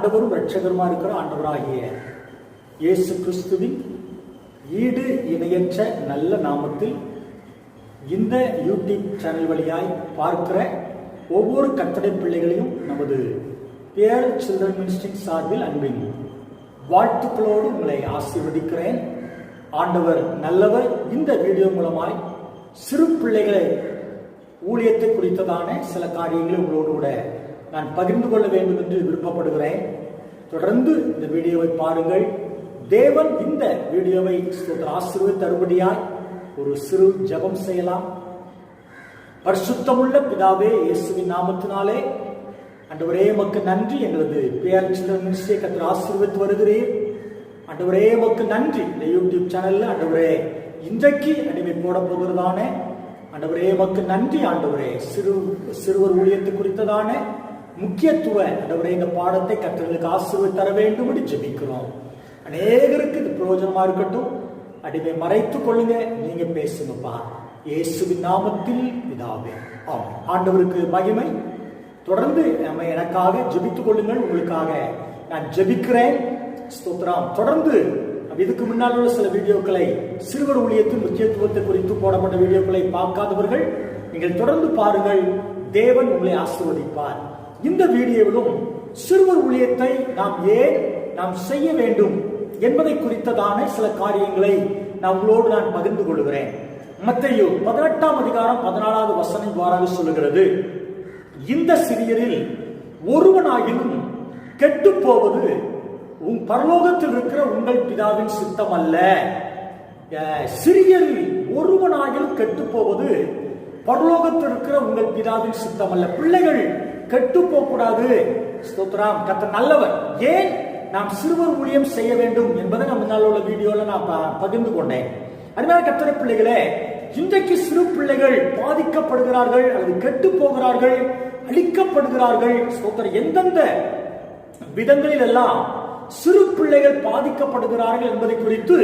ஆண்டவரும் இரட்சகருமா இருக்கிற ஆண்டவராகிய இயேசு கிறிஸ்துவின் ஈடு இணையற்ற நல்ல நாமத்தில் இந்த யூடியூப் சேனல் வழியாய் பார்க்கிற ஒவ்வொரு கர்த்தருடைய பிள்ளைகளையும் நமது Pr.L. சில்ட்ரன் மினிஸ்ட்ரி சார்பில் அன்பின் வாழ்த்துக்களோடு உங்களை ஆசீர்வதிக்கிறேன். ஆண்டவர் நல்லவர். இந்த வீடியோ மூலமாய் சிறு பிள்ளைகளை ஊழியத்தை குறித்ததான சில காரியங்களை உங்களோடு கூட நான் பகிர்ந்து கொள்ள வேண்டும் என்று விருப்பப்படுகிறேன். தொடர்ந்து இந்த வீடியோவை பாருங்கள். தேவன் இந்த வீடியோவை ஆசீர்வதித்து தருபடியாய் ஒரு சிறு ஜெபம் செய்யலாம். பரிசுத்தமுள்ள பிதாவே, இயேசுவின் நாமத்தினாலே ஆண்டவரே உமக்கு நன்றி. எங்களது Pr.L. சில்ட்ரன் மினிஸ்ட்ரியை கர்த்தர் ஆசீர்வதித்து வருகிறீர். ஆண்டவரே உமக்கு நன்றி. இந்த யூடியூப் சேனல்ல ஆண்டவரே இன்றைக்கு அடிமை போட போகிறதான ஆண்டவரே உமக்கு நன்றி. ஆண்டவரே சிறுவர் ஊழியத்தை குறித்ததான முக்கியத்துவ ஆண்டவரே இந்த பாடத்தை கர்த்தர்களுக்கு ஆசீர்வதித்து தர வேண்டும் என்று ஜெபிக்கிறோம். அநேகருக்கு இது பிரயோஜனமா இருக்கட்டும். அடிமை மறைத்துக் கொள்ளுங்க. நீங்க பேசுங்கப்பா, இயேசுவின் நாமத்தில் பிதாவே, ஆமென். ஆண்டவருக்கு மகிமை. தொடர்ந்து நம்ம எனக்காக ஜெபித்துக் கொள்ளுங்கள். உங்களுக்காக நான் ஜெபிக்கிறேன். ஸ்தோத்திரம். தொடர்ந்து இதுக்கு முன்னால் உள்ள சில வீடியோக்களை, சிறுவர் ஊழியத்தின் முக்கியத்துவத்தை குறித்து போடப்பட்ட வீடியோக்களை பார்க்காதவர்கள் நீங்கள் தொடர்ந்து பாருங்கள். தேவன் உங்களை ஆசீர்வதிப்பார். இந்த வீடியோவிலும் சிறுவர் ஊழியத்தை நாம் செய்ய வேண்டும் என்பதை குறித்ததான சில காரியங்களை உங்களோடு நான் பகிர்ந்து கொள்கிறேன். மத்தேயு 18ஆம் அதிகாரம் 14வது வசனம் இவ்வாறாக சொல்லுகிறது, இந்த சிறியரில் ஒருவனாகிலும் கெட்டு போவது பரலோகத்தில் இருக்கிற உங்கள் பிதாவின் சித்தம் அல்ல. சிறியரில் ஒருவனாகிலும் கெட்டு போவது பரலோகத்தில் இருக்கிற உங்கள் பிதாவின் சித்தம் அல்ல. பிள்ளைகள் கெட்டு போக கூடாது. ஸ்தோத்திரம். கர்த்தர் நல்லவர். ஏன் நாம் சிறுவர் ஊழியம் செய்ய வேண்டும் என்பதை நம்ம முன்னால் உள்ள வீடியோல நான் பகிர்ந்து கொண்டேன். அதனால கர்த்தருடைய பிள்ளைகளே, இன்றைக்கு சிறு பிள்ளைகள் பாதிக்கப்படுகிறார்கள் அல்லது கெட்டு போகிறார்கள், அழிக்கப்படுகிறார்கள். ஸ்தோத்திரம். எந்தெந்த விதங்களில் எல்லாம் சிறு பிள்ளைகள் பாதிக்கப்படுகிறார்கள் என்பதை குறித்து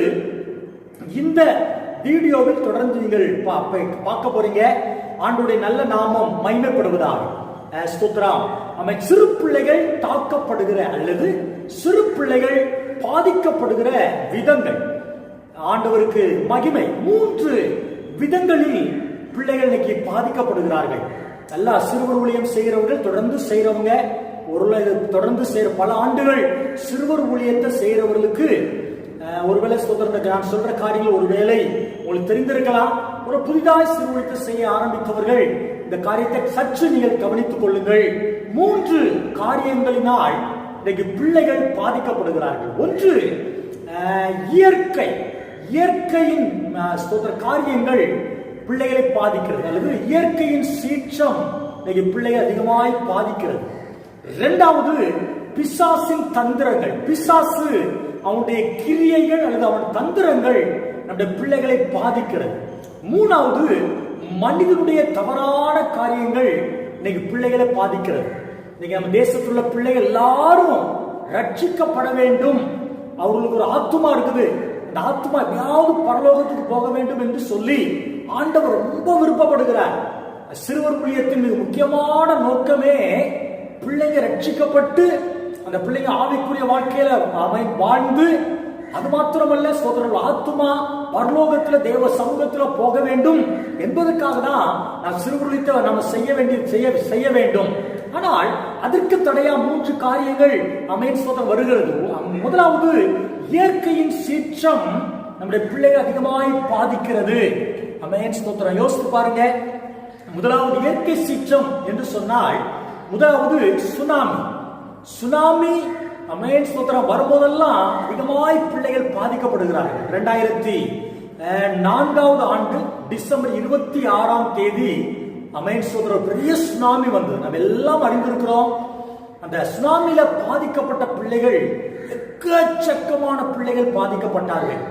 இந்த வீடியோவில் தொடர்ந்து நீங்கள் பார்க்க போறீங்க. ஆண்டவருடைய நல்ல நாமம் மகிமைப்படுவதாக. ஸ்தோத்திரம். சிறு பிள்ளைகள் தாக்கப்படுகிற அல்லது சிறு பிள்ளைகள் பாதிக்கப்படுகிற விதங்கள், ஆண்டவருக்கு மகிமை. 3 விதங்களில் பிள்ளைகள் இன்னைக்கு பாதிக்கப்படுகிறார்கள். நல்லா சிறுவர் ஊழியம் செய்கிறவர்கள், தொடர்ந்து செய்யறவங்க, தொடர்ந்து செய்யற பல ஆண்டுகள் சிறுவர் ஊழியத்தை செய்யறவர்களுக்கு ஒருவேளை நான் சொல்ற காரியங்கள் ஒருவேளை உங்களுக்கு தெரிந்திருக்கலாம். ஒரு புதிதாக சிறு ஊழியத்தை செய்ய ஆரம்பித்தவர்கள் இந்த காரியத்தை சற்று நீங்கள் கவனித்துக் கொள்ளுங்கள். 3 காரியங்களினால் இன்னைக்கு பிள்ளைகள் பாதிக்கப்படுகிறார்கள். ஒன்று, இயற்கையின் காரியங்கள் பிள்ளைகளை பாதிக்கிறது, அல்லது இயற்கையின் சீற்றம் இன்னைக்கு பிள்ளைகள் அதிகமாய் பாதிக்கிறது. 2வது, பிசாசின் தந்திரங்கள். பிசாசு அவனுடைய கிரியைகள் அல்லது அவன் தந்திரங்கள் நம்முடைய பிள்ளைகளை பாதிக்கிறது. 3வது, மனிதனுடைய தவறான காரியங்கள் இன்னைக்கு பிள்ளைகளை பாதிக்கிறது. இன்னைக்கு நம்ம தேசத்தில் உள்ள பிள்ளைகள் எல்லாரும் ரட்சிக்கப்பட வேண்டும். அவர்களுக்கு ஒரு ஆத்துமா இருக்குது. அந்த ஆத்துமா எப்படியாவது பரலோகத்துக்கு போக வேண்டும் என்று சொல்லி ஆண்டவர் ரொம்ப விருப்பப்படுகிறார். சிறுவர் ஊழியத்தின் மிக முக்கியமான நோக்கமே பிள்ளைங்க ரட்சிக்கப்பட்டு அந்த பிள்ளைங்க ஆவிக்குரிய வாழ்க்கையில வாழ்ந்து, அது மாத்திரமல்ல சோதரர்கள் ஆத்துமா பரலோகத்துல தேவ சமூகத்துல போக வேண்டும் என்பதற்காக தான் நாம் சிறுவர்களை நம்ம செய்ய வேண்டும். ஆனால் அதற்கு தடையா 3 காரியங்கள் வருகிறது. முதலாவது, இயற்கையின் சீற்றம் நம்முடைய பிள்ளைகள் அதிகமாய் பாதிக்கிறது. ஸ்தோத்திரம். யோசித்து பாருங்க. முதலாவது இயற்கை சீற்றம் என்று சொன்னால், முதலாவது சுனாமி ஸ்தோத்திரம் வரும்போதெல்லாம் அதிகமாய் பிள்ளைகள் பாதிக்கப்படுகிறார்கள். 2004வது ஆண்டு டிசம்பர் 26ஆம் தேதி ஸ்தோத்திரம் பெரிய சுனாமி வந்து நம்ம எல்லாம் அறிந்திருக்கிறோம். அந்த சுனாமியில பாதிக்கப்பட்ட பிள்ளைகள், எக்கச்சக்கமான பிள்ளைகள் பாதிக்கப்பட்டார்கள்.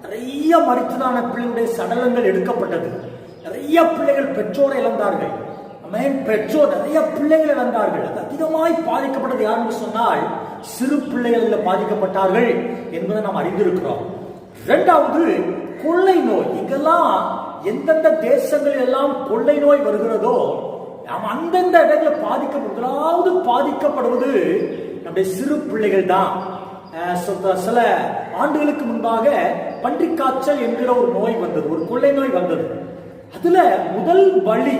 நிறைய மரித்ததான பிள்ளைகளுடைய சடலங்கள் எடுக்கப்பட்டது. நிறைய பிள்ளைகள் பெற்றோரை இழந்தார்கள். பெற்றோர் நிறைய பிள்ளைகள் இழந்தார்கள். அது அதிகமாய் பாதிக்கப்பட்டது யார் என்று சொன்னால் சிறு பிள்ளைகள் பாதிக்கப்பட்டார்கள் என்பதை நாம் அறிந்திருக்கிறோம். 2வது, கொள்ளை நோய். இங்கெல்லாம் எந்தெந்த தேசங்களில் எல்லாம் கொள்ளை நோய் வருகிறதோ அந்தந்த இடங்களில் முதலாவது பாதிக்கப்படுவது நம்முடைய சிறு பிள்ளைகள் தான். சில ஆண்டுகளுக்கு முன்பாக பன்றிக்காய்ச்சல் என்கிற ஒரு நோய் வந்தது, ஒரு கொள்ளை நோய் வந்தது. அதுல முதல் பலி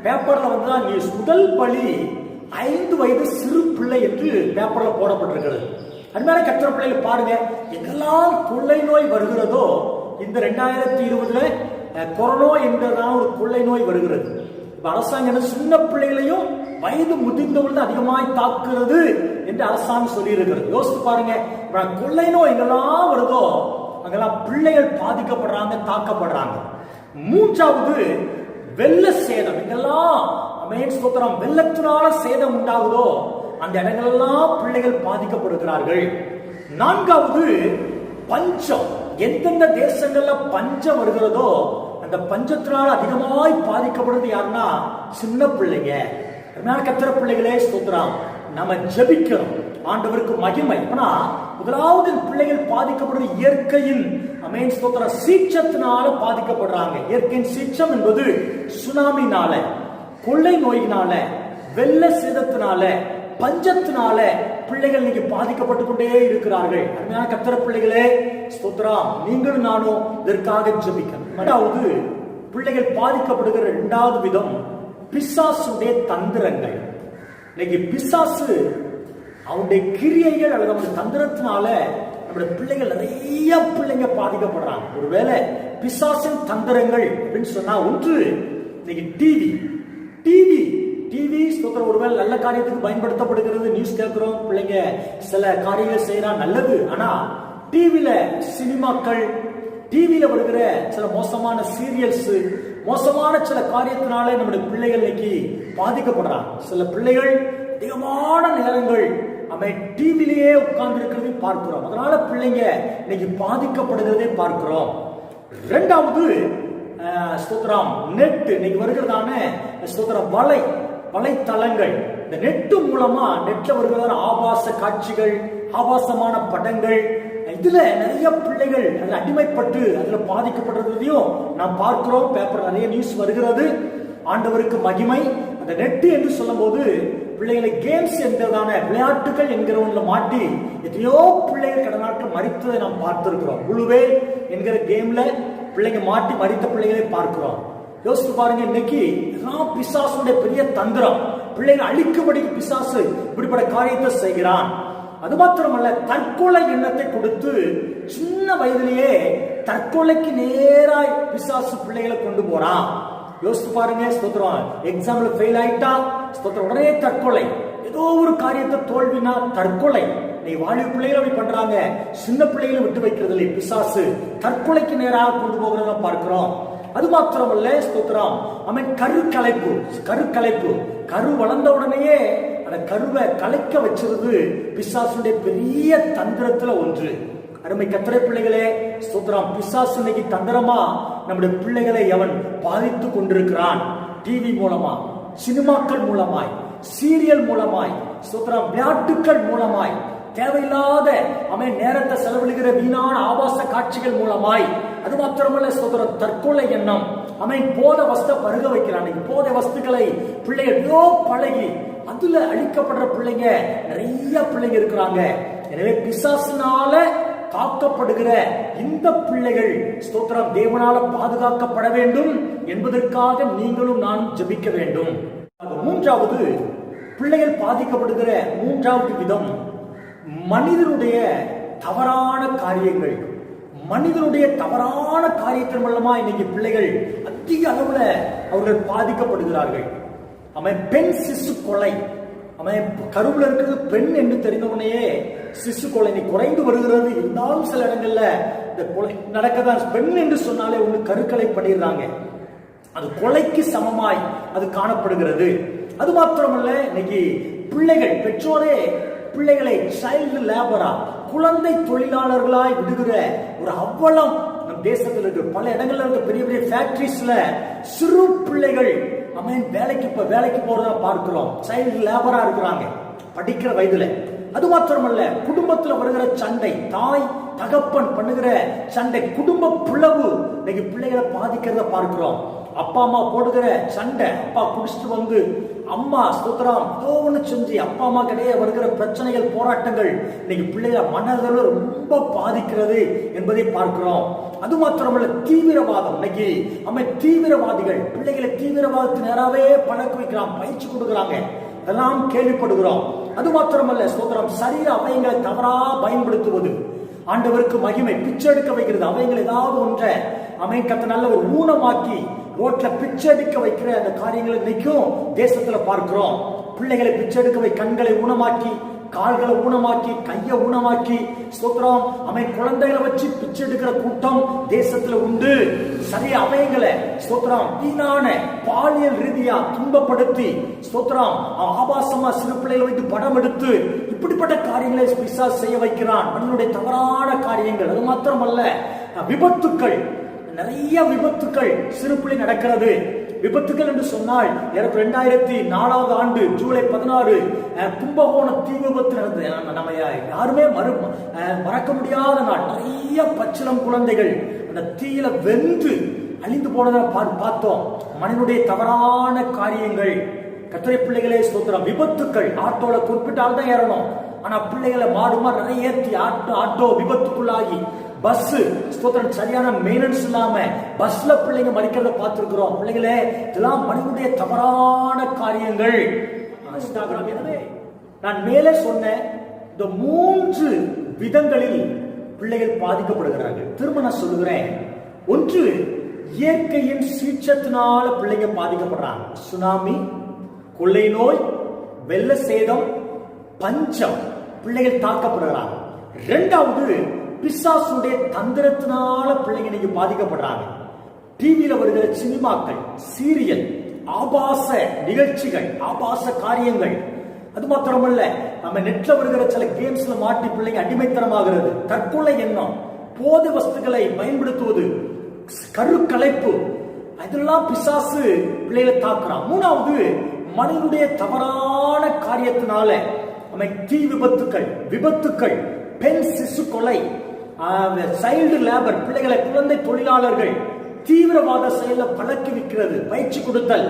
பேப்பர்ல வந்துதான் நியூஸ், முதல் பலி 5 வயது சிறு பிள்ளை என்று பேப்பர்ல போடப்பட்டிருக்கிறது. அதுமாதிரி கத்திர பிள்ளைகள் பாருங்க, எங்கெல்லாம் கொள்ளை நோய் வருகிறதோ, இந்த 2020 கொரோனா என்கிறதான ஒரு கொள்ளை நோய் வருகிறது. இப்ப அரசாங்கம் சின்ன பிள்ளைகளையும் வயது முதிர்ந்தவர்கள் அதிகமாய் தாக்குறது என்று அரசாங்கம் சொல்லி இருக்கிறது. யோசித்து பாருங்க, கொள்ளை நோய் எங்கெல்லாம் வருதோ அங்கெல்லாம் பிள்ளைகள் பாதிக்கப்படுறாங்க, தாக்கப்படுறாங்க. மூன்றாவது வெள்ள சேதம். எங்கெல்லாம் ஸ்தோத்திரம் வெள்ளத்தினால சேதம் உண்டாகுதோ அந்த இடங்களெல்லாம் பிள்ளைகள் பாதிக்கப்படுகிறார்கள். நான்காவது பஞ்சம். எந்தெந்த தேசங்கள்ல பஞ்சம் வருகிறதோ அந்த பஞ்சத்தினால் அதிகமாய் பாதிக்கப்படுறது யாருன்னா சின்ன பிள்ளைங்க. கத்திர பிள்ளைகளே ஸ்தோத்திரம், நம்ம ஜெபிக்கிறோம், ஆண்டவருக்கு மகிமை. முதலாவது பிள்ளைகள் பாதிக்கப்படுறது இயற்கையின் ஸ்தோத்திரம் சீற்றத்தினால பாதிக்கப்படுறாங்க. இயற்கையின் சீற்றம் என்பது சுனாமினால, கொள்ளை நோயினால, வெள்ள சேதத்தினால, பஞ்சத்தினால பிள்ளைகள் இன்னைக்கு பாதிக்கப்பட்டு கொண்டே இருக்கிறார்கள். அருமையான கத்திர பிள்ளைகளே ஸ்தோத்திரம், நீங்களும் நானும் இதற்காக ஜெபிக்கணும். இரண்டாவது பிள்ளைகள் பாதிக்கப்படுகிற இரண்டாவது விதம் பிசாசுடைய தந்திரங்கள். இன்னைக்கு பிசாசு அவனுடைய கிரியைகள் அல்லது அவனுடைய தந்திரத்தினால நம்முடைய பிள்ளைகள், நிறைய பிள்ளைங்க பாதிக்கப்படுறாங்க. ஒருவேளை பிசாசின் தந்திரங்கள் அப்படின்னு சொன்னா, ஒன்று இன்னைக்கு டிவி ஸ்தோத்திரம் ஒருவேளை நல்ல காரியத்துக்கு பயன்படுத்தப்படுகிறது. நியூஸ் கேட்கிறோம், பிள்ளைங்க சில காரியங்கள் செய்யறா, நல்லது. ஆனா டிவில சினிமாக்கள், டிவில வருகிற சில மோசமான சீரியல்ஸ், மோசமான சில காரியத்தினாலே நம்முடைய பிள்ளைகள் இன்னைக்கு பாதிக்கப்படுறாங்க. சில பிள்ளைகள் அதிகமான நேரங்கள் டிவிலேயே உட்கார்ந்து இருக்கிறதை பார்க்கிறோம். அதனால பிள்ளைங்க இன்னைக்கு பாதிக்கப்படுகிறதை பார்க்கிறோம். இரண்டாவது ஸ்தோத்திரம் நெட். இன்னைக்கு வருகிறதான ஸ்தோத்திரம் வலைத்தளங்கள். இந்த நெட்டு மூலமா, நெட்ல வருகிற ஆபாச காட்சிகள், ஆபாசமான படங்கள், இதுல நிறைய பிள்ளைகள் அதுல அடிமைப்பட்டு அதுல பாதிக்கப்படுறதையும் நாம் பார்க்கிறோம். பேப்பர் நிறைய நியூஸ் வருகிறது. ஆண்டவருக்கு மகிமை. அந்த நெட்டு என்று சொல்லும் போது பிள்ளைகளை கேம்ஸ் என்கிறதான விளையாட்டுகள் என்கிறவங்கள மாட்டி எத்தனையோ பிள்ளைகள் கடந்த நாட்டில் மறித்ததை நாம் பார்த்திருக்கிறோம். புழுவே என்கிற கேம்ல பிள்ளைங்க மாட்டி மறித்த பிள்ளைகளை பார்க்கிறோம். யோசித்து பாருங்க, இன்னைக்கு இதெல்லாம் பிசாசுடைய பெரிய தந்திரம். பிள்ளைகள் அழிக்கும்படிக்கு பிசாசு இப்படிப்பட்ட காரியத்தை செய்கிறான். அது மாத்திரமல்ல, தற்கொலை எண்ணத்தை கொடுத்து சின்ன வயதிலேயே தற்கொலைக்கு நேராய் பிசாசு பிள்ளைகளை கொண்டு போறான். யோசித்து பாருங்க, ஸ்தோத்திரம் எக்ஸாம்ல ஃபெயில் ஆயிட்டா ஸ்தோத்திரம் உடனே தற்கொலை. ஏதோ ஒரு காரியத்தை தோல்வினா தற்கொலை. நீ வாலிப பிள்ளைகள் அப்படி பண்றாங்க, சின்ன பிள்ளைகளை விட்டு வைக்கிறது இல்லை. பிசாசு தற்கொலைக்கு நேராக கொண்டு போகிறத பார்க்கிறோம். அது மாத்திரமல்ல ஸ்தோத்திரம், கருக்கலைப்பு. கரு வளர்ந்த உடனேயே அந்த கருவை கலைக்க வச்சிருது பிசாசுடைய பெரிய தந்திரத்துல ஒன்று. அருமை கத்திரை பிள்ளைகளே ஸ்தோத்திரம், பிசாசு இன்னைக்கு தந்திரமா நம்முடைய பிள்ளைகளை அவன் பாதித்து கொண்டிருக்கிறான். டிவி மூலமா, சினிமாக்கள் மூலமாய், சீரியல் மூலமாய், ஸ்தோத்திரம் விளையாட்டுக்கள் மூலமாய், தேவையில்லாத நேரத்தை செலவிடுகிற வீணான ஆபாச காட்சிகள் மூலமாய். அது மாத்திரமல்ல ஸ்தோத்திரம், தற்கொலை எண்ணம், போத வஸ்தை பருக வைக்கிறான். போதை வஸ்துக்களை பிள்ளைகள் பழகி அதுல அழிக்கப்படுற பிள்ளைங்க நிறைய பிள்ளைங்க இருக்கிறாங்க. எனவே பிசாசினால காக்கப்படுகிற இந்த பிள்ளைகள் ஸ்தோத்திரம் தேவனால பாதுகாக்கப்பட வேண்டும் என்பதற்காக நீங்களும் நான் ஜெபிக்க வேண்டும். மூன்றாவது பிள்ளைகள் பாதிக்கப்படுகிற மூன்றாவது விதம் மனிதனுடைய தவறான காரியங்கள். மனிதனுடைய தவறான காரியத்தின் மூலமா இன்னைக்கு பிள்ளைகள் அதிக அளவுல அவர்கள் பாதிக்கப்படுகிறார்கள். பெண் சிசு கொலை, கருவுல இருக்கிறது பெண் என்று தெரிந்தவனையே சிசு கொலை குறைந்து வருகிறது. இருந்தாலும் சில இடங்கள்ல இந்த கொலை நடக்கதான். பெண் என்று சொன்னாலே ஒண்ணு கருக்கலை பண்ணிடுறாங்க, அது கொலைக்கு சமமாய் அது காணப்படுகிறது. அது மாத்திரமல்ல, இன்னைக்கு பிள்ளைகள், பெற்றோரே பிள்ளைகளை சைல்டு லேபரா, குழந்தை தொழிலாளர்களாய் விடுகிற ஒரு அவ்வளம் நம் தேசத்தில் இருக்கு. பல இடங்கள்ல இருக்க பெரிய பெரிய ஃபேக்டரிஸ்ல சிறு பிள்ளைகள் வேலைக்கு போறதா பார்க்கிறோம். சைல்டு லேபரா இருக்கிறாங்க படிக்கிற வயதுல. அது மாத்திரமல்ல, குடும்பத்துல வருகிற சண்டை, தாய் தகப்பன் பண்ணுகிற சண்டை, குடும்ப பிளவு இன்னைக்கு பிள்ளைகளை பாதிக்கிறத பார்க்கிறோம். அப்பா அம்மா போடுகிற சண்டை, அப்பா குடிச்சிட்டு வந்து அம்மா ஸ்தோத்திரம் ஏதோ ஒண்ணு செஞ்சு அப்பா அம்மா கிடையே வருகிற பிரச்சனைகள் போராட்டங்கள் இன்னைக்கு பிள்ளைகளை மனதளவில் ரொம்ப பாதிக்கிறது என்பதை பார்க்கிறோம். அது மாத்திரமல்ல, தீவிரவாதம். இன்னைக்கு தீவிரவாதிகள் பிள்ளைகளை தீவிரவாதத்தின் நேராவே பழக்க வைக்கிறான், பயிற்சி கொடுக்குறாங்க, அதெல்லாம் கேள்விப்படுகிறோம். அது மாத்திரமல்ல ஸ்தோத்திரம், சரீர அவயங்களை தவறா பயன்படுத்துவது, ஆண்டவருக்கு மகிமை பிச்சை எடுக்க வைக்கிறது, அவயங்கள் ஏதாவது ஒன்றை கத்த நல்ல ஒரு ஊனமாக்கி ரோட்ல பிச்சை எடுக்க வைக்கிற அந்த காரியங்களை இன்னைக்கும் தேசத்துல பார்க்கிறோம். பிள்ளைகளை பிச்சை எடுக்க கண்களை ஊனமாக்கி, கால்களை ஊனமாக்கி, கையை ஊனமாக்கி ஸ்தோத்திரம் குழந்தைகளை வச்சு பிச்சை எடுக்கிற கூட்டம் தேசத்துல உண்டு. சரிய அவயங்களை ஸ்தோத்திரம் வீணான பாலியல் ரீதியா துன்பப்படுத்தி ஸ்தோத்திரம் ஆபாசமா சிறு பிள்ளைகளை வைத்து படம் எடுத்து இப்படிப்பட்ட காரியங்களை பிசாசு செய்ய வைக்கிறான். மனிதனுடைய தவறான காரியங்கள். அது மாத்திரமல்ல, விபத்துக்கள், நிறைய விபத்துக்கள் சிறு பிள்ளை நடக்கிறது. விபத்துகள் என்று சொன்னால் 2004 ஆண்டு ஜூலை 16 கும்பகோண தீ விபத்து நடந்தது. நம்ம யாருமே மறக்க முடியாத நாள். நிறைய பச்சிளம் குழந்தைகள் அந்த தீயில வெந்து அழிந்து போனதை பார்த்தோம். மனிதனுடைய தவறான காரியங்கள். கர்த்தருடைய பிள்ளைகளே ஸ்தோத்திரம், விபத்துக்கள். ஆட்டோல குறிப்பிட்டால் தான் ஏறணும், ஆனா பிள்ளைகளை மாடுமா நிறைய ஏற்றி ஆட்டோ விபத்துக்குள்ளாகி பஸ் ஸ்தோத்திரம் சரியான மெயின்டெனன்ஸ் இல்லாம பஸ்ல பிள்ளைங்க மறிக்கிறத பார்த்திருக்கிறோம். பிள்ளைகளே, இதெல்லாம் மனிதனுடைய தவறான காரியங்கள். எனவே நான் மேலே சொன்ன இந்த 3 விதங்களில் பிள்ளைகள் பாதிக்கப்படுகிறார்கள். திரும்ப நான் சொல்லுகிறேன், ஒன்று இயற்கையின் சீற்றத்தினால பிள்ளைங்க பாதிக்கப்படுறாங்க. சுனாமி, கொள்ளை நோய், வெள்ள சேதம், பஞ்சம், பிள்ளைகள் தாக்கப்படுகிறாங்க. இரண்டாவது, பிசாசுடைய தந்திரத்தினால பிள்ளைங்க இன்னைக்கு பாதிக்கப்படுறாங்க. டிவியில வருகிற சினிமாக்கள், சீரியல், ஆபாச நிகழ்ச்சிகள், ஆபாச காரியங்கள். அது மாத்திரமல்ல, நம்ம நெட்ல வருகிற சில கேம்ஸ்ல மாட்டி பிள்ளைங்க அடிமைத்தனமாகிறது. தற்கொலை எண்ணம், போதை வஸ்துக்களை பயன்படுத்துவது, கருக்கலைப்பு, இதெல்லாம் பிசாசு பிள்ளைகளை தாக்குறான். மூணாவது, மனிதனுடைய தவறான காரியத்தினால தீ விபத்துக்கள், பெண் சிசு கொலை, சைல்டு லேபர், பிள்ளைகளை குழந்தை தொழிலாளர்கள், தீவிரவாத செயல பழக்கி விற்கிறது, பயிற்சி கொடுத்தல்.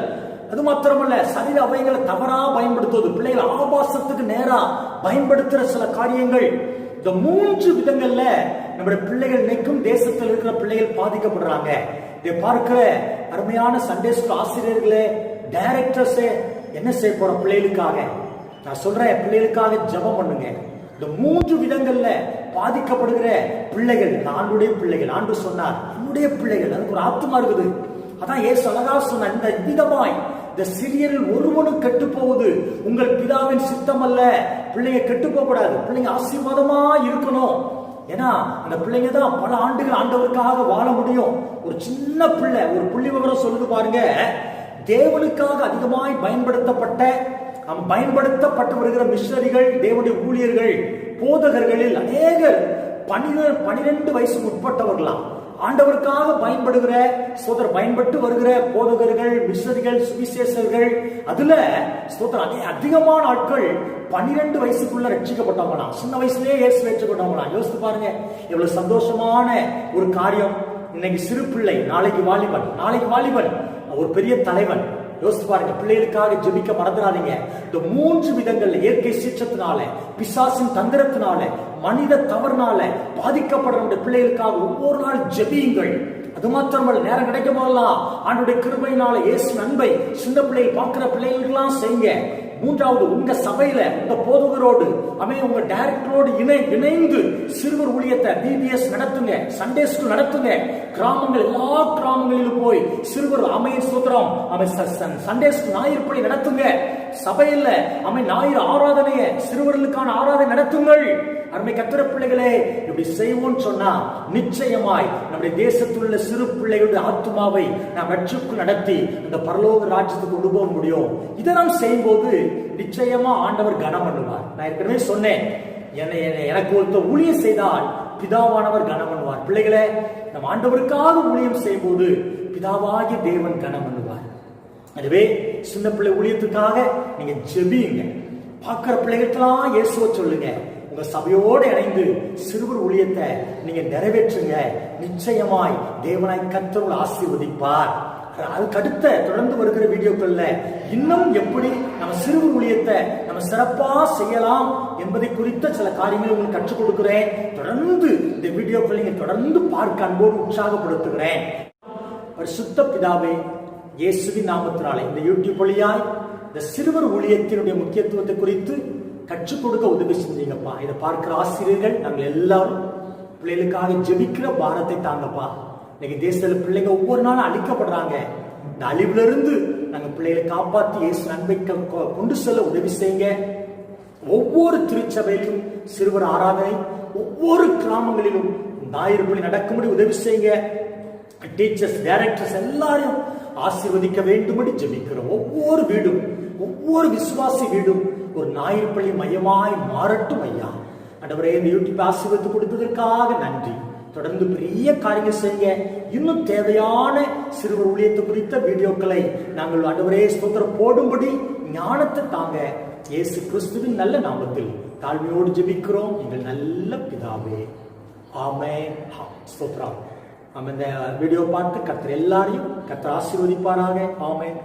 அது மாத்திரமல்ல, சரீர அவயங்களை தவறா பயன்படுத்துவது, பிள்ளைகளை ஆபாசத்துக்கு நேரா பயன்படுத்துற சில காரியங்கள். இந்த 3 விதங்கள்ல நம்முடைய பிள்ளைகள் இன்னைக்கும் தேசத்தில் இருக்கிற பிள்ளைகள் பாதிக்கப்படுறாங்க. இதை பார்க்கிற அருமையான சண்டே ஸ்கூல் ஆசிரியர்களே, டைரக்டர்ஸே, என்ன செய்ய போற பிள்ளைகளுக்காக நான் சொல்றேன், பிள்ளைகளுக்காக ஜெபம் பண்ணுங்க. இந்த 3 விதங்கள்ல பாதிக்கப்படுகிற பிள்ளைகள் ஆண்டுடைய பிள்ளைகள். ஆண்டு சொன்னார், என்னுடைய பிள்ளைகள், அதுக்கு ஒரு ஆத்துமா இருக்குது. அதான் ஏசு அழகா சொன்ன, இந்த விதமாய் இந்த சிறியரில் ஒருவனும் கெட்டு போவது உங்கள் பிதாவின் சித்தம் அல்ல. பிள்ளைங்க கெட்டு போக கூடாது, பிள்ளைங்க ஆசீர்வாதமா இருக்கணும். ஏன்னா அந்த பிள்ளைங்க தான் பல ஆண்டுகள் ஆண்டவருக்காக வாழ முடியும். ஒரு சின்ன பிள்ளை, ஒரு புள்ளி விவரம் சொல்லுது பாருங்க, தேவனுக்காக அதிகமாய் பயன்படுத்தப்பட்டு வருகிற மிஷனரிகள், தேவனுடைய ஊழியர்கள், போதகர்களில் அநேகர் 12 வயசு உட்பட்டவர்களாம். ஆண்டவருக்காக பயன்பட்டு வருகிற போதகர்கள், மிஷனரிகள், சுவிசேஷர்கள், அதுல அதிகமான ஆட்கள் 12 வயசுக்குள்ள ரட்சிக்கப்பட்டவங்களாம். சின்ன வயசுலயே இயேசு ரட்சிக்கப்பட்டவங்களாம். யோசித்து பாருங்க, எவ்வளவு சந்தோஷமான ஒரு காரியம். இன்னைக்கு சிறு பிள்ளை, நாளைக்கு வாலிபன், ஒரு பெரிய தலைவன். யோசித்து பாருங்க, பிள்ளைகளுக்காக ஜெபிக்க மறந்துடாதீங்க. இந்த 3 விதங்கள்ல, இயற்கை சீற்றத்தினால, பிசாசின் தந்திரத்தினால, மனித தவறுனால பாதிக்கப்படுற பிள்ளைகளுக்காக ஒவ்வொரு நாள் ஜெபியுங்கள். அது மாத்திரமல்ல, நேரம் கிடைக்கும் போதெல்லாம் ஆண்டவருடைய கிருபையினால இயேசு அன்பை சின்ன பிள்ளைகள் பார்க்கிற பிள்ளைகளுக்கெல்லாம் செய்யுங்க. மூன்றாவது, உங்க சபையில உங்க போதகரோடு உங்க டைரக்டரோடு இணைந்து சிறுவர் ஊழியத்தை பிபிஎஸ் நடத்துங்க, சண்டே ஸ்கூல் நடத்துங்க. கிராமங்கள், எல்லா கிராமங்களிலும் போய் சிறுவர் சூத்திரம் சண்டே ஸ்கூல் ஞாயிறு நடத்துங்க. சபையில ஞாயிறு ஆராதனைய, சிறுவர்களுக்கான ஆராதனை நடத்துங்கள். அருமை கர்த்தருடைய பிள்ளைகளே, இப்படி செய்வோம் சொன்னா நிச்சயமாய் நம்முடைய தேசத்தில் உள்ள சிறு பிள்ளைகளுடைய ஆத்துமாவை நாம் ரட்சிப்புக்கு நடத்தி அந்த பரலோக ராஜ்யத்துக்கு கொண்டு போக முடியும். இதை நாம் செய்யும் போது நிச்சயமா ஆண்டவர் கனம் பண்ணுவார். நான் ஏற்கனவே சொன்னேன், எனக்கு ஒருத்தர் ஊழியம் செய்தால் பிதாவானவர் கனம் பண்ணுவார். பிள்ளைகளே, நம் ஆண்டவருக்காக ஊழியம் செய்யும் போது பிதாவாகிய தேவன் கனம் பண்ணுவார். எனவே சின்ன பிள்ளை ஊழியத்துக்காக நீங்க ஜெபியுங்க. பார்க்கிற பிள்ளைகளுக்கெல்லாம் இயேசுவை சொல்லுங்க. உங்க சபையோடு இணைந்து சிறுவர் ஊழியத்தை நீங்க நிறைவேற்றுங்க. நிச்சயமாய் தேவனாய் கர்த்தர் ஆசீர்வதிப்பார். அதுக்கு அடுத்த தொடர்ந்து வருகிற வீடியோக்கள்ல இன்னும் எப்படி நம்ம சிறுவர் ஊழியத்தை நம்ம சிறப்பா செய்யலாம் என்பதை குறித்த சில காரியங்களை உங்களுக்கு கற்றுக் கொடுக்கிறேன். தொடர்ந்து இந்த வீடியோக்களை நீங்க தொடர்ந்து பார்க்க அன்போடு உற்சாகப்படுத்துகிறேன். பரிசுத்த பிதாவே, இயேசுவின் நாமத்தினாலே இந்த யூடியூப் வழியாய் இந்த சிறுவர் ஊழியத்தினுடைய முக்கியத்துவத்தை குறித்து கற்றுக் கொடுக்க உதவி செஞ்சீங்கப்பா. இதை பார்க்கிற ஆசிரியர்கள் நாங்கள் எல்லாரும் பிள்ளைகளுக்காக ஜெபிக்கிற பாரத்தை தாங்கப்பா. இன்னைக்கு தேசத்துல பிள்ளைங்க ஒவ்வொரு நாளும் அழிக்கப்படுறாங்க. இந்த அழிவுல இருந்து நாங்க பிள்ளைகளை காப்பாற்றி இயேசு நன்மை கொண்டு செல்ல உதவி செய்யுங்க. ஒவ்வொரு திருச்சபையிலும் சிறுவர் ஆராதனை, ஒவ்வொரு கிராமங்களிலும் ஞாயிறு நடக்கும்படி உதவி செய்யுங்க. டீச்சர்ஸ், டைரக்டர்ஸ் எல்லாரையும் ஆசீர்வதிக்க வேண்டும்படி ஜெபிக்கிறோம். ஒவ்வொரு வீடும், ஒவ்வொரு விசுவாசி வீடும் ஒரு ஞாயிறு பள்ளி மையமாய் மாறட்டும் ஐயா. ஆண்டவரே, இந்த யூடியூப் ஆசீர்வதித்து கொடுத்ததற்காக நன்றி. தொடர்ந்து பெரிய காரியங்கள் செய்ய, இன்னும் தேவையான சிறுவர் ஊழியத்தை குறித்த வீடியோக்களை நாங்கள் ஆண்டவரே ஸ்தோத்திரம் போடும்படி ஞானத்தை தாங்க. இயேசு கிறிஸ்துவின் நல்ல நாமத்தில் தாழ்மையோடு ஜெபிக்கிறோம் எங்கள் நல்ல பிதாவே, ஆமென். ஸ்தோத்திரம். நம்ம இந்த வீடியோ பார்த்து கர்த்தர் எல்லாரையும் கர்த்தர் ஆசீர்வதிப்பாராக. ஆமென்.